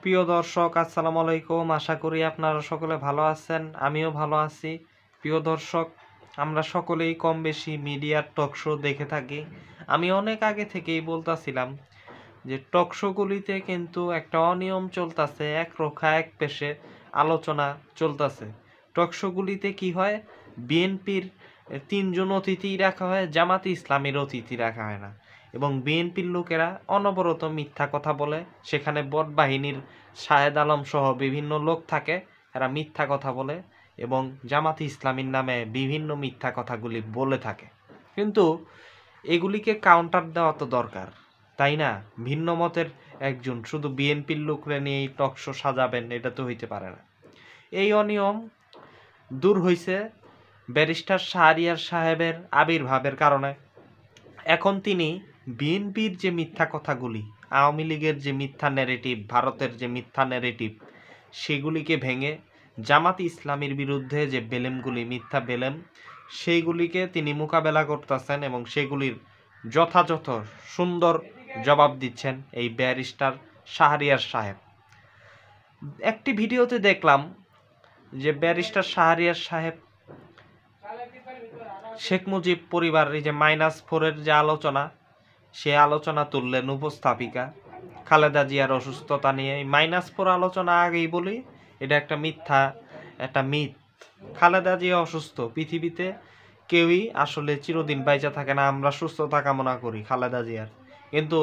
প্রিয় দর্শক, আসসালামু আলাইকুম। আশা করি আপনারা সকলে ভালো আছেন, আমিও ভালো আছি। প্রিয় দর্শক, আমরা সকলেই কম বেশি মিডিয়ার টক শো দেখে থাকি। আমি অনেক আগে থেকেই বলতাছিলাম যে টক শোগুলিতে কিন্তু একটা অনিয়ম চলতেছে, এক রোখা এক পেশে আলোচনা চলতেছে। টক শোগুলিতে কি হয়, বিএনপির তিনজন অতিথি রাখা হয়, জামাতে ইসলামীর অতিথি রাখা হয় না। এবং বিএনপির লোকেরা অনবরত মিথ্যা কথা বলে, সেখানে বট বাহিনীর শাহেদ আলম সহ বিভিন্ন লোক থাকে, এরা মিথ্যা কথা বলে এবং জামাতে ইসলামীর নামে বিভিন্ন মিথ্যা কথাগুলি বলে থাকে। কিন্তু এগুলিকে কাউন্টার দেওয়া তো দরকার, তাই না? ভিন্ন মতের একজন শুধু বিএনপির লোকরে নিয়ে এই টক শো সাজাবেন, এটা তো হইতে পারে না। এই অনিয়ম দূর হইছে ব্যারিস্টার শাহরিয়ার সাহেবের আবির্ভাবের কারণে। এখন তিনি বিএনপির যে মিথ্যা কথাগুলি, আওয়ামী লীগের যে মিথ্যা ন্যারেটিভ, ভারতের যে মিথ্যা ন্যারেটিভ, সেগুলিকে ভেঙে জামাত ইসলামীর বিরুদ্ধে যে বেলেমগুলি, মিথ্যা বেলেম, সেইগুলিকে তিনি মোকাবেলা করতেছেন এবং সেগুলির যথাযথ সুন্দর জবাব দিচ্ছেন এই ব্যারিস্টার শাহরিয়ার সাহেব। একটি ভিডিওতে দেখলাম যে ব্যারিস্টার শাহরিয়ার সাহেব শেখ মুজিব পরিবারের যে -4-এর যে আলোচনা, সে আলোচনা তুললেন উপস্থাপিকা খালেদা জিয়ার অসুস্থতা নিয়ে। এই -4 আলোচনা আগেই বলি, এটা একটা মিথ্যা, একটা মিথ। খালেদা জিয়া অসুস্থ, পৃথিবীতে কেউই আসলে চিরদিন বাইচা থাকে না। আমরা সুস্থতা কামনা করি খালেদা জিয়ার, কিন্তু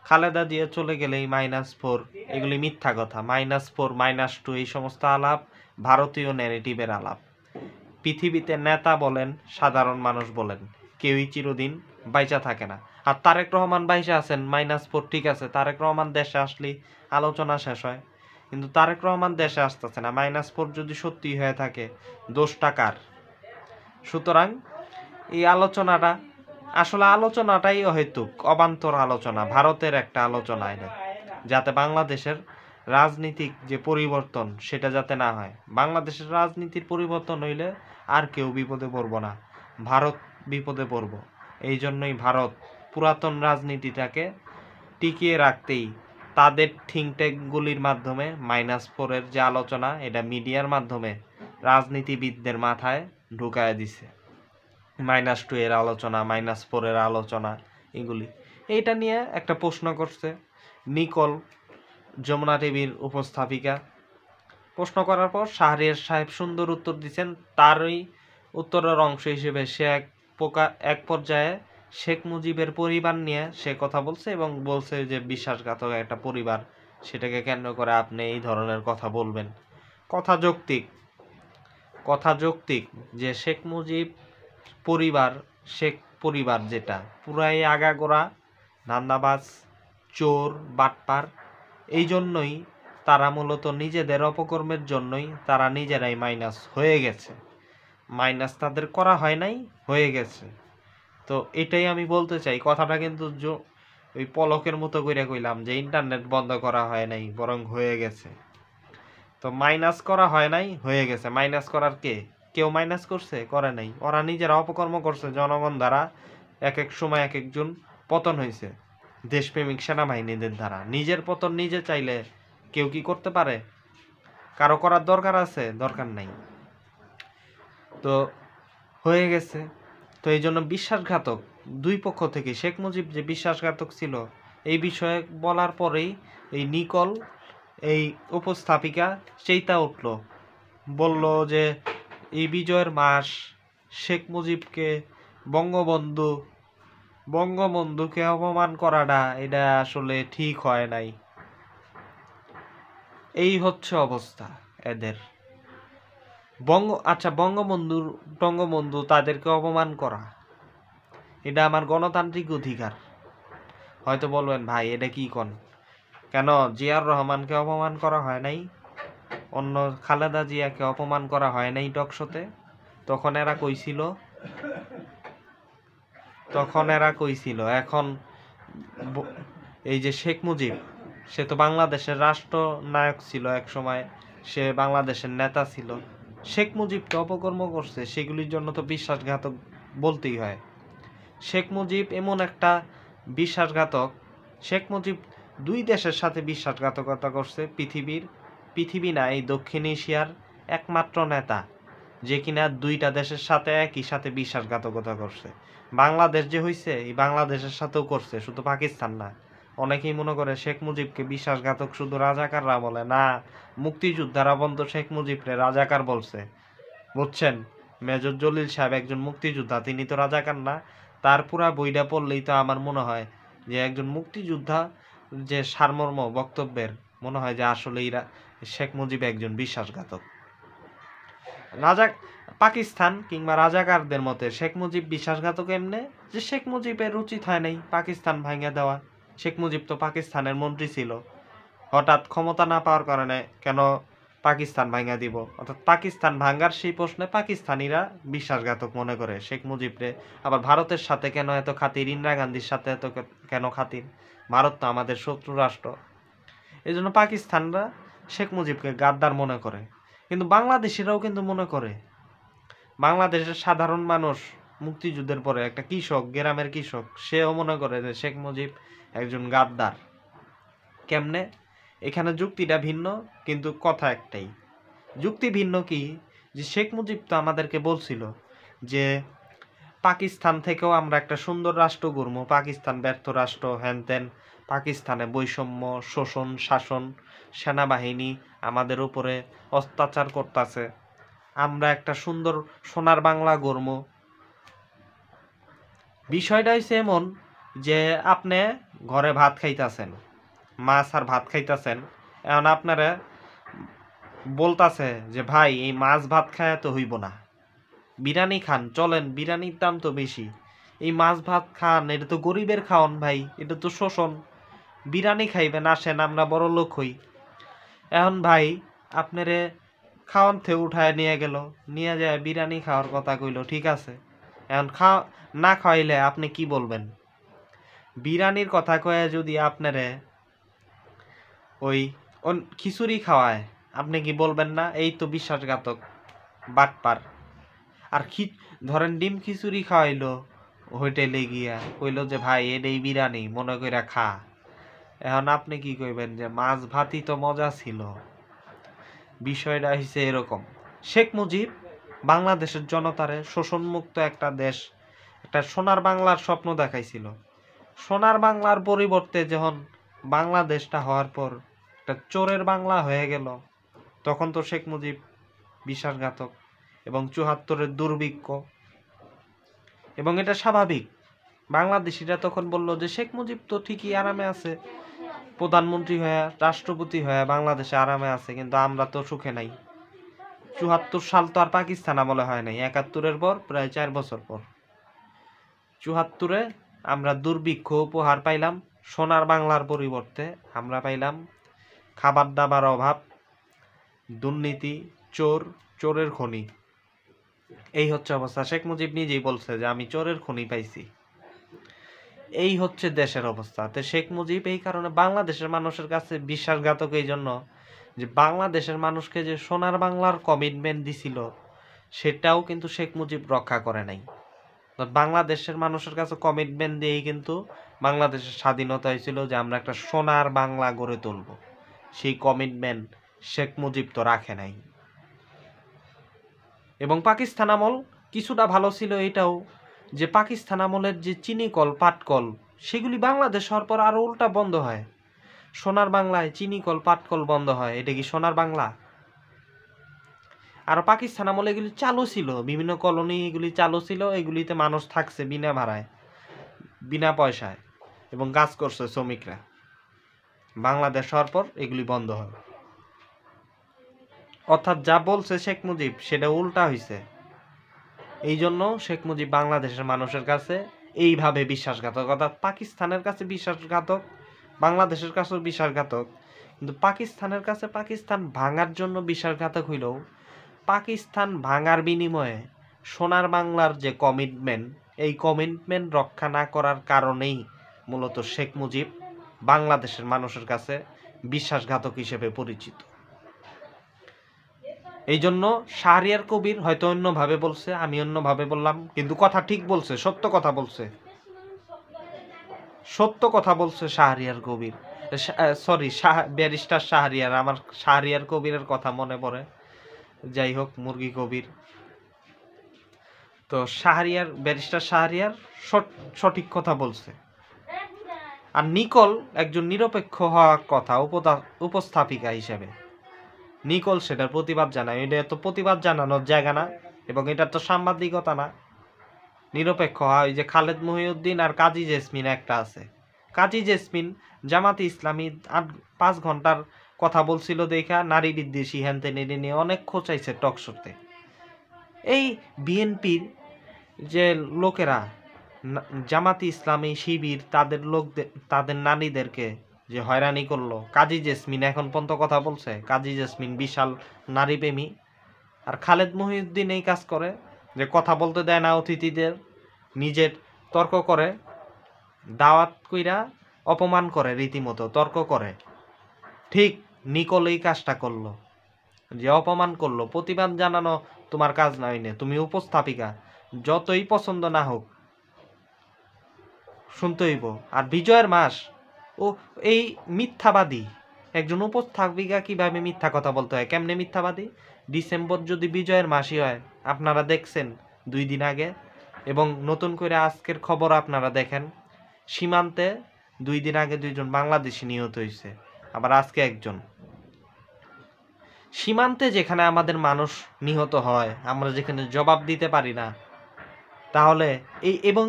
খালেদা জিয়া চলে গেলে এই -4 এগুলি মিথ্যা কথা। -4, -2 এই সমস্ত আলাপ ভারতীয় ন্যারেটিভের আলাপ। পৃথিবীতে নেতা বলেন, সাধারণ মানুষ বলেন, কেউই চিরদিন বাইচা থাকে না। আর তারেক রহমান বাইচা আছেন, -4 ঠিক আছে, তারেক রহমান দেশে আসলেই আলোচনা শেষ হয়। কিন্তু তারেক রহমান দেশে আসতেছে না। -4 যদি সত্যি হয়ে থাকে, দোষটা কার? সুতরাং এই আলোচনাটা আসলে আলোচনাটাই অহেতুক, অবান্তর আলোচনা, ভারতের একটা আলোচনা এটা, যাতে বাংলাদেশের রাজনীতিক যে পরিবর্তন সেটা যাতে না হয়। বাংলাদেশের রাজনীতির পরিবর্তন হইলে আর কেউ বিপদে পড়ব না, ভারত বিপদে পড়ব। এই জন্যই ভারত পুরাতন রাজনীতিটাকে টিকিয়ে রাখতেই তাদের থিঙ্ক ট্যাঙ্কগুলির মাধ্যমে -4-এর যে আলোচনা, এটা মিডিয়ার মাধ্যমে রাজনীতিবিদদের মাথায় ঢুকায় দিছে। -2 এর আলোচনা, -4 এর আলোচনা, এগুলি। এইটা নিয়ে একটা প্রশ্ন করছে নিকল, যমুনা টিভির উপস্থাপিকা। প্রশ্ন করার পর শাহরিয়ার সাহেব সুন্দর উত্তর দিচ্ছেন। তারই উত্তরের অংশ হিসেবে সে এক পর্যায়ে শেখ মুজিবের পরিবার নিয়ে সে কথা বলছে এবং বলছে যে বিশ্বাসঘাতক একটা পরিবার, সেটাকে কেন্দ্র করে আপনি এই ধরনের কথা বলবেন। কথা যৌক্তিক যে শেখ মুজিব পরিবার, শেখ পরিবার যেটা পুরাই আগাগোড়া ধান্দাবাজ, চোর, বাটপার। এই জন্যই তারা মূলত নিজেদের অপকর্মের জন্যই তারা নিজেরাই মাইনাস হয়ে গেছে। মাইনাস তাদের করা হয় নাই, হয়ে গেছে। তো এটাই আমি বলতে চাই। কথাটা কিন্তু ওই পলকের মতো করে কইলাম যে ইন্টারনেট বন্ধ করা হয় নাই, বরং হয়ে গেছে। তো মাইনাস করা হয় নাই, হয়ে গেছে। মাইনাস করার কেউ মাইনাস করছে? করে নাই। ওরা নিজেরা অপকর্ম করছে, জনগণ দ্বারা এক এক সময় এক একজন পতন হয়েছে, দেশপ্রেমিক সেনাবাহিনীদের দ্বারা। নিজের পতন নিজে চাইলে কেউ কি করতে পারে? কারো করার দরকার আছে? দরকার নাই। তো হয়ে গেছে। তো এই জন্য বিশ্বাসঘাতক দুই পক্ষ থেকে, শেখ মুজিব যে বিশ্বাসঘাতক ছিল এই বিষয়ে বলার পরেই এই নিকল, এই উপস্থাপিকা চেইতা উঠল, বলল যে এই বিজয়ের মাস শেখ মুজিবকে বঙ্গবন্ধুকে অপমান করাটা এটা আসলে ঠিক হয় নাই। এই হচ্ছে অবস্থা এদের। বঙ্গবন্ধু তাদেরকে অপমান করা, এটা আমার গণতান্ত্রিক অধিকার। হয়তো বলবেন ভাই এটা কি কোন, কেন জিয়ার রহমানকে অপমান করা হয় নাই? অন্য খালেদা জিয়াকে অপমান করা হয় নাই টকশোতে? তখন এরা কইছিল। এখন এই যে শেখ মুজিব, সে তো বাংলাদেশের রাষ্ট্রনায়ক ছিল এক সময়, সে বাংলাদেশের নেতা ছিল। শেখ মুজিবকে অপকর্ম করছে, সেগুলির জন্য তো বিশ্বাসঘাতক বলতেই হয়। শেখ মুজিব এমন একটা বিশ্বাসঘাতক, শেখ মুজিব দুই দেশের সাথে বিশ্বাসঘাতকতা করছে পৃথিবী না এই দক্ষিণ এশিয়ার একমাত্র নেতা যে কিনা দুইটা দেশের সাথে একই সাথে বিশ্বাসঘাতকতা করছে। বাংলাদেশ যে হইছে এই বাংলাদেশের সাথেও করছে, শুধু পাকিস্তান না। অনেকেই মনে করে শেখ মুজিবকে বিশ্বাসঘাতক শুধু রাজাকাররা বলে, না, মুক্তিযোদ্ধারা বন্ধ শেখ মুজিবকে রাজাকার বলছে, বুঝছেন? মেজর জলিল সাহেব একজন মুক্তিযোদ্ধা, তিনি তো রাজাকার না। তার পুরা বইটা পড়লেই তো আমার মনে হয় যে একজন মুক্তিযোদ্ধা যে সারমর্ম বক্তব্যের মনে হয় যে আসলেই শেখ মুজিব একজন বিশ্বাসঘাতক। রাজা পাকিস্তান কিংবা রাজাকারদের মতে শেখ মুজিব বিশ্বাসঘাতক এমনে যে শেখ মুজিবের উচিত হয় নাই পাকিস্তান ভাঙিয়ে দেওয়া। শেখ মুজিব তো পাকিস্তানের মন্ত্রী ছিল, হঠাৎ ক্ষমতা না পাওয়ার কারণে কেন পাকিস্তান ভাঙিয়ে দিব? অর্থাৎ পাকিস্তান ভাঙ্গার সেই প্রশ্নে পাকিস্তানিরা বিশ্বাসঘাতক মনে করে শেখ মুজিবরে। আবার ভারতের সাথে কেন এত খাতির, ইন্দিরা গান্ধীর সাথে এত কেন খাতির? ভারত তো আমাদের শত্রু রাষ্ট্র। এই জন্য পাকিস্তানরা শেখ মুজিবকে গাদ্দার মনে করে। কিন্তু বাংলাদেশিরাও কিন্তু মনে করে, বাংলাদেশের সাধারণ মানুষ মুক্তিযুদ্ধের পরে একটা কৃষক, গ্রামের কৃষক, সেও মনে করে যে শেখ মুজিব একজন গাদ্দার। কেমনে? এখানে যুক্তিটা ভিন্ন, কিন্তু কথা একটাই। যুক্তি ভিন্ন কি? যে শেখ মুজিব তো আমাদেরকে বলছিল যে পাকিস্তান থেকেও আমরা একটা সুন্দর রাষ্ট্র গড়ব, পাকিস্তান ব্যর্থ রাষ্ট্র, হ্যান ত্যান, পাকিস্তানে বৈষম্য, শোষণ, শাসন, সেনাবাহিনী আমাদের উপরে অত্যাচার করতেছে, আমরা একটা সুন্দর সোনার বাংলা গড়ব। বিষয়টা হচ্ছে এমন যে আপনি ঘরে ভাত খাইতেছেন, মাছ আর ভাত খাইতেছেন, এখন আপনারা বলতাছে যে ভাই এই মাছ ভাত খায় তো হইব না, বিরিয়ানি খান, চলেন, বিরিয়ানির দাম তো বেশি, এই মাছ ভাত খান, এটা তো গরিবের খাওয়ান ভাই, এটা তো শোষণ, বিরিয়ানি খাইবেন, আসেন আমরা বড় লোক হই। এখন ভাই আপনারে খাওয়ান থেকে উঠায় নিয়ে গেল, নিয়ে যায় বিরিয়ানি খাওয়ার কথা কইল, ঠিক আছে। এখন না খাওয়াইলে আপনি কি বলবেন? বিরিয়ানির কথা কয়ে যদি আপনারে ওই খিচুড়ি খাওয়ায়, আপনি কি বলবেন না এই তো বিশ্বাসঘাতক, বাটপার? আর ধরেন ডিম খিচুড়ি খাওয়াইলো হোটেলে গিয়া, কইলো যে ভাই এটাই বিরিয়ানি, মনে কইরা খা। এখন আপনি কি কইবেন যে মাছ ভাতই তো মজা ছিল? বিষয়টা হইছে এরকম। শেখ মুজিব বাংলাদেশের জনতারে শোষণমুক্ত একটা দেশ, একটা সোনার বাংলার স্বপ্ন দেখাইছিল। সোনার বাংলার পরিবর্তে যখন বাংলাদেশটা হওয়ার পর একটা চোরের বাংলা হয়ে গেল, তখন তো শেখ মুজিব বিশ্বাসঘাতক এবং ৭৪-এর দুর্ভিক্ষ, এবং এটা স্বাভাবিক। বাংলাদেশিরা তখন বলল যে শেখ মুজিব তো ঠিকই আরামে আছে, প্রধানমন্ত্রী হয়ে, রাষ্ট্রপতি হয়ে বাংলাদেশে আরামে আছে, কিন্তু আমরা তো সুখে নাই। ৭৪ সাল তো আর পাকিস্তান আমলে হয় নাই, ৭১-এর পর প্রায় ৪ বছর পর ৭৪-এ আমরা দুর্ভিক্ষ উপহার পাইলাম। সোনার বাংলার পরিবর্তে আমরা পাইলাম খাবার দাবার অভাব, দুর্নীতি, চোরের খনি। এই হচ্ছে অবস্থা। শেখ মুজিব নিজেই বলছে যে আমি চোরের খনি পাইছি। এই হচ্ছে দেশের অবস্থা। তো শেখ মুজিব এই কারণে বাংলাদেশের মানুষের কাছে বিশ্বাসঘাতক, এই জন্য যে বাংলাদেশের মানুষকে যে সোনার বাংলার কমিটমেন্ট দিছিল সেটাও কিন্তু শেখ মুজিব রক্ষা করে নাই। বাংলাদেশের মানুষের কাছে কমিটমেন্ট দিয়েই কিন্তু বাংলাদেশের স্বাধীনতা হয়েছিল যে আমরা একটা সোনার বাংলা গড়ে তুলব। সেই কমিটমেন্ট শেখ মুজিব তো রাখে নাই। এবং পাকিস্তান আমল কিছুটা ভালো ছিল এটাও, যে পাকিস্তান আমলের যে চিনি কল, পাটকল, সেগুলি বাংলাদেশ হওয়ার পর আরো উল্টা বন্ধ হয়। সোনার বাংলায় চিনি কল, পাটকল বন্ধ হয়, এটা কি সোনার বাংলা? আর পাকিস্তান আমলে এগুলি চালু ছিল, বিভিন্ন কলোনি এগুলি চালু ছিল, এগুলিতে মানুষ থাকছে বিনা ভাড়ায়, বিনা পয়সায়, এবং কাজ করছে শ্রমিকরা। বাংলাদেশ হওয়ার পর এগুলি বন্ধ হয়। অর্থাৎ যা বলছে শেখ মুজিব সেটা উল্টা হয়েছে। এই জন্য শেখ মুজিব বাংলাদেশের মানুষের কাছে এইভাবে বিশ্বাসঘাতক, অর্থাৎ পাকিস্তানের কাছে বিশ্বাসঘাতক, বাংলাদেশের কাছেও বিশ্বাসঘাতক। কিন্তু পাকিস্তানের কাছে পাকিস্তান ভাঙার জন্য বিশ্বাসঘাতক হইলেও পাকিস্তান ভাঙার বিনিময়ে সোনার বাংলার যে কমিটমেন্ট, এই কমিটমেন্ট রক্ষা না করার কারণেই মূলত শেখ মুজিব বাংলাদেশের মানুষের কাছে বিশ্বাসঘাতক হিসেবে পরিচিত। এই জন্য শাহরিয়ার কবির হয়তো অন্যভাবে বলছে, আমি অন্যভাবে বললাম, কিন্তু কথা ঠিক বলছে, সত্য কথা বলছে, সত্য কথা বলছে শাহরিয়ার কবির। সরি, ব্যারিস্টার শাহরিয়ার, আমার শাহরিয়ার কবিরের কথা মনে পড়ে। যাই হোক, মুরগি কবির। তো শাহরিয়ার, ব্যারিস্টার শাহরিয়ার সঠিক কথা বলছে। আর নিকোল একজন নিরপেক্ষ হওয়ার কথা উপস্থাপিকা হিসেবে। নিকোল সেটার প্রতিবাদ জানায়। এটা তো প্রতিবাদ জানানোর জায়গা না, এবং এটা তো সাংবাদিকতা না। নিরপেক্ষ হয় যে খালেদ মহিউদ্দিন আর কাজী জেসমিন একটা আছে। কাজী জেসমিন জামাতে ইসলামী 5 ঘন্টার কথা বলছিল দেখা নারী বিদ্বেষী হ্যানতে নিয়ে অনেক খোঁচাইছে টকশোতে। এই বিএনপির যে লোকেরা জামাতি ইসলামী শিবির তাদের নারীদেরকে যে হয়রানি করলো, কাজী জেসমিন এখন পর্যন্ত কথা বলছে। কাজী জেসমিন বিশাল নারী প্রেমী। আর খালেদ মহিউদ্দিন এই কাজ করে যে কথা বলতে দেয় না অতিথিদের, নিজের তর্ক করে, দাওয়াত কইরা অপমান করে, রীতিমতো তর্ক করে। ঠিক নিকোল এই কাজটা করলো, যে অপমান করলো। প্রতিবাদ জানানো তোমার কাজ নয়, তুমি উপস্থাপিকা, যতই পছন্দ না হোক শুনতে হইব। আর বিজয়ের মাস, ও এই মিথ্যাবাদী একজন উপস্থাপিকা কিভাবে মিথ্যা কথা বলতে হয়, কেমনে মিথ্যাবাদী? ডিসেম্বর যদি বিজয়ের মাসই হয়, আপনারা দেখছেন 2 দিন আগে, এবং নতুন করে আজকের খবর আপনারা দেখেন, সীমান্তে 2 দিন আগে 2 জন বাংলাদেশি নিহত হয়েছে, আবার আজকে একজন। সীমান্তে যেখানে আমাদের মানুষ নিহত হয়, আমরা যেখানে জবাব দিতে পারি না, তাহলে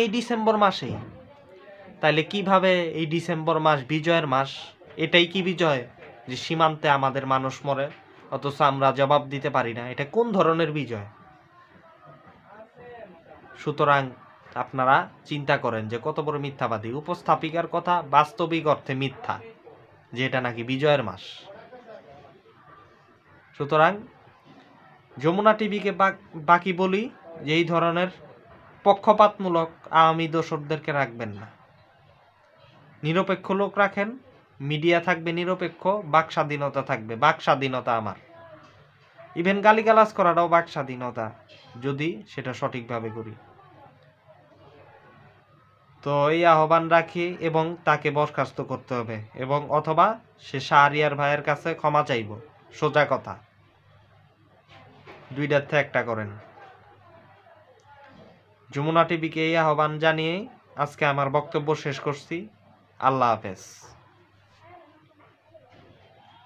এই ডিসেম্বর মাসেই, তাইলে কিভাবে এই ডিসেম্বর মাস বিজয়ের মাস? এটাই কি বিজয় যে সীমান্তে আমাদের মানুষ মরে অথচ আমরা জবাব দিতে পারি না? এটা কোন ধরনের বিজয়? সুতরাং আপনারা চিন্তা করেন যে কত বড় মিথ্যাবাদী। উপস্থাপিকার কথা বাস্তবিক অর্থে মিথ্যা, যে এটা নাকি বিজয়ের মাস। সুতরাং যমুনা টিভিকে বাকি বলি যে এই ধরনের পক্ষপাতমূলক আওয়ামী দোসরদেরকে রাখবেন না, নিরপেক্ষ লোক রাখেন। মিডিয়া থাকবে নিরপেক্ষ, বাক স্বাধীনতা থাকবে। বাক স্বাধীনতা আমার, ইভেন গালিগালাজ করাটাও বাক স্বাধীনতা, যদি সেটা সঠিকভাবে করি। তো এই আহ্বান রাখি, এবং তাকে বরখাস্ত করতে হবে, এবং অথবা সে শাহরিয়ার ভাইয়ের কাছে ক্ষমা চাইব। সোজা কথা, দুইটার থেকে একটা করেন। যমুনা টিভিকে এই আহ্বান জানিয়ে আজকে আমার বক্তব্য শেষ করছি। আল্লাহ হাফেজ।